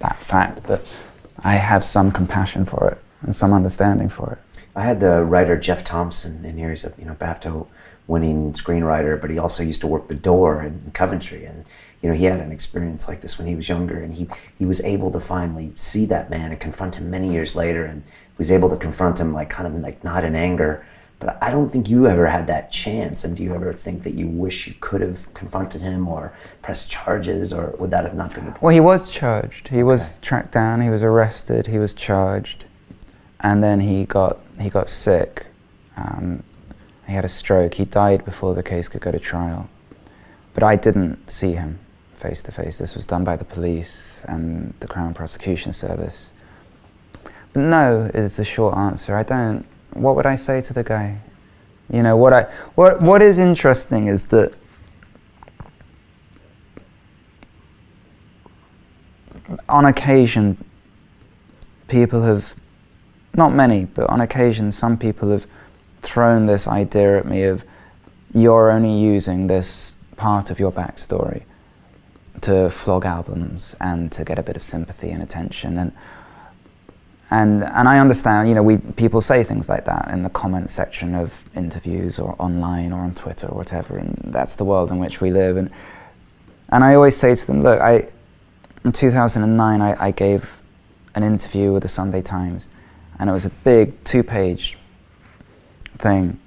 that fact that I have some compassion for it and some understanding for it. I had the writer Jeff Thompson in here. He's a BAFTA-winning screenwriter, but he also used to work the door in Coventry, and he had an experience like this when he was younger, and he was able to finally see that man and confront him many years later, and was able to confront him kind of not in anger. But I don't think you ever had that chance. And do you ever think that you wish you could have confronted him or pressed charges, or would that have not been the point? Well, he was charged. He was tracked down. He was arrested. He was charged, and then he got sick. He had a stroke. He died before the case could go to trial. But I didn't see him face to face. This was done by the police and the Crown Prosecution Service. But no is the short answer. I don't. What would I say to the guy? What is interesting is that on occasion people have, not many, but on occasion some people have thrown this idea at me of you're only using this part of your backstory to flog albums and to get a bit of sympathy and attention, and I understand, people say things like that in the comment section of interviews or online or on Twitter or whatever, and that's the world in which we live. And I always say to them, look, in 2009 I gave an interview with the Sunday Times, and it was a big 2-page thing.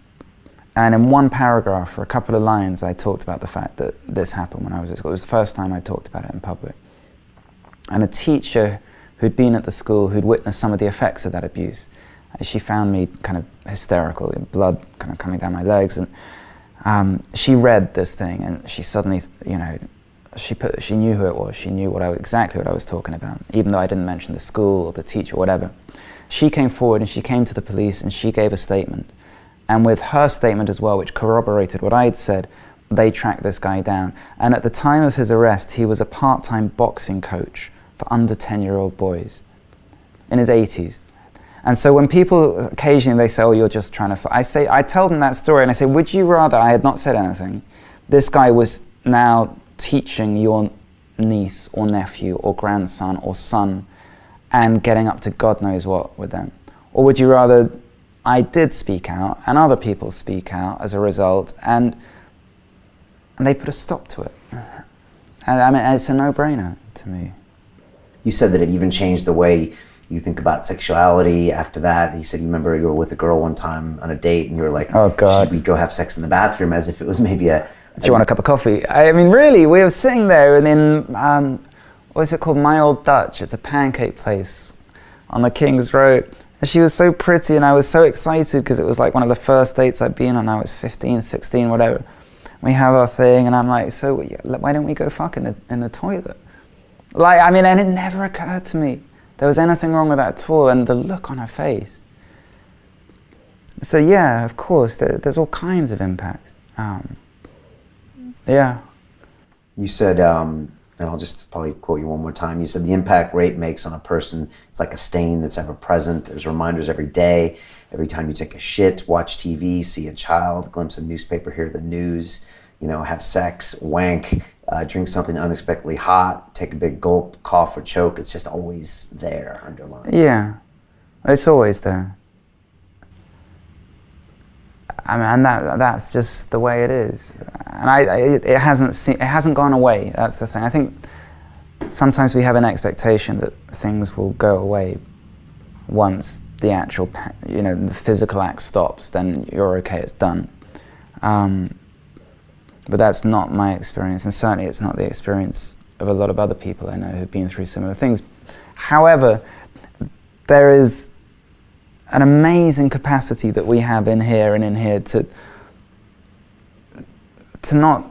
And in one paragraph, for a couple of lines, I talked about the fact that this happened when I was at school. It was the first time I talked about it in public. And a teacher who'd been at the school, who'd witnessed some of the effects of that abuse, she found me kind of hysterical, blood kind of coming down my legs, and she read this thing, and she suddenly, she knew who it was. She knew exactly what I was talking about, even though I didn't mention the school or the teacher or whatever. She came forward and she came to the police and she gave a statement. And with her statement as well, which corroborated what I'd said, they tracked this guy down. And at the time of his arrest, he was a part-time boxing coach for under 10-year-old boys in his 80s. And so when people occasionally they say, oh, you're just trying to, I tell them that story and I say, would you rather I had not said anything? This guy was now teaching your niece or nephew or grandson or son and getting up to God knows what with them? Or would you rather I did speak out and other people speak out as a result, and they put a stop to it? And I mean, it's a no-brainer to me. You said that it even changed the way you think about sexuality after that. You said you remember you were with a girl one time on a date and you were like, oh God, should we go have sex in the bathroom, as if it was maybe do you want a cup of coffee? I mean, really, we were sitting there and in, what is it called? My Old Dutch. It's a pancake place on the King's Road. And she was so pretty and I was so excited because it was like one of the first dates I'd been on. I was 15, 16, whatever. We have our thing and I'm like, so why don't we go fuck in the toilet? Like, I mean, and it never occurred to me there was anything wrong with that at all, and the look on her face. So yeah, of course, there's all kinds of impacts. Yeah. You said, and I'll just probably quote you one more time, you said the impact rape makes on a person, it's like a stain that's ever present. There's reminders every day, every time you take a shit, watch TV, see a child, glimpse a newspaper, hear the news, have sex, wank, drink something unexpectedly hot, take a big gulp, cough or choke. It's just always there, underlying. Yeah, it's always there. I mean, and that's just the way it is. And it hasn't gone away. That's the thing. I think sometimes we have an expectation that things will go away once the actual, the physical act stops. Then you're okay. It's done. But that's not my experience, and certainly it's not the experience of a lot of other people I know who've been through similar things. However, there is an amazing capacity that we have in here to not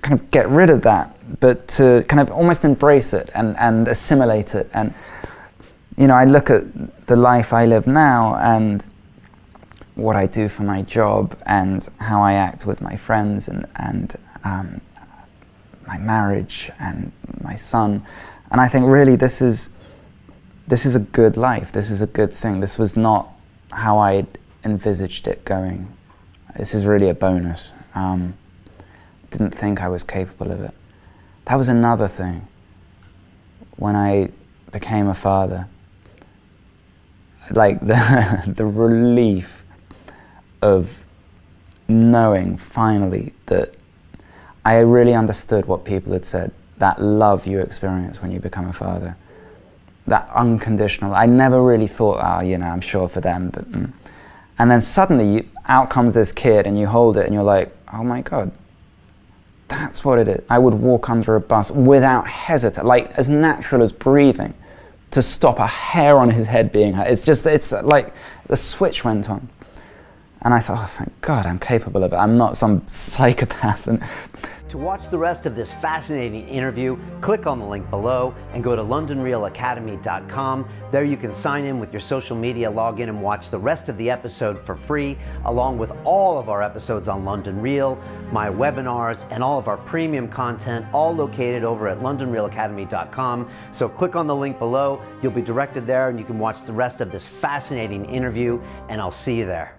kind of get rid of that, but to kind of almost embrace it and assimilate it. And I look at the life I live now and what I do for my job and how I act with my friends and my marriage and my son, and I think really this is a good life. This is a good thing. This was not how I envisaged it going. This is really a bonus. Didn't think I was capable of it. That was another thing. when I became a father. Like the relief of knowing finally that I really understood what people had said, that love you experience when you become a father, that unconditional. I never really thought, oh, you know, I'm sure for them, but and then suddenly out comes this kid and you hold it and you're like, oh my God, that's what it is. I would walk under a bus without hesitation, like as natural as breathing, to stop a hair on his head being hurt. It's like the switch went on. And I thought, oh, thank God, I'm capable of it. I'm not some psychopath. And to watch the rest of this fascinating interview, click on the link below and go to londonreelacademy.com. There you can sign in with your social media, log in and watch the rest of the episode for free, along with all of our episodes on London Reel, my webinars, and all of our premium content, all located over at londonreelacademy.com. So click on the link below, you'll be directed there and you can watch the rest of this fascinating interview, and I'll see you there.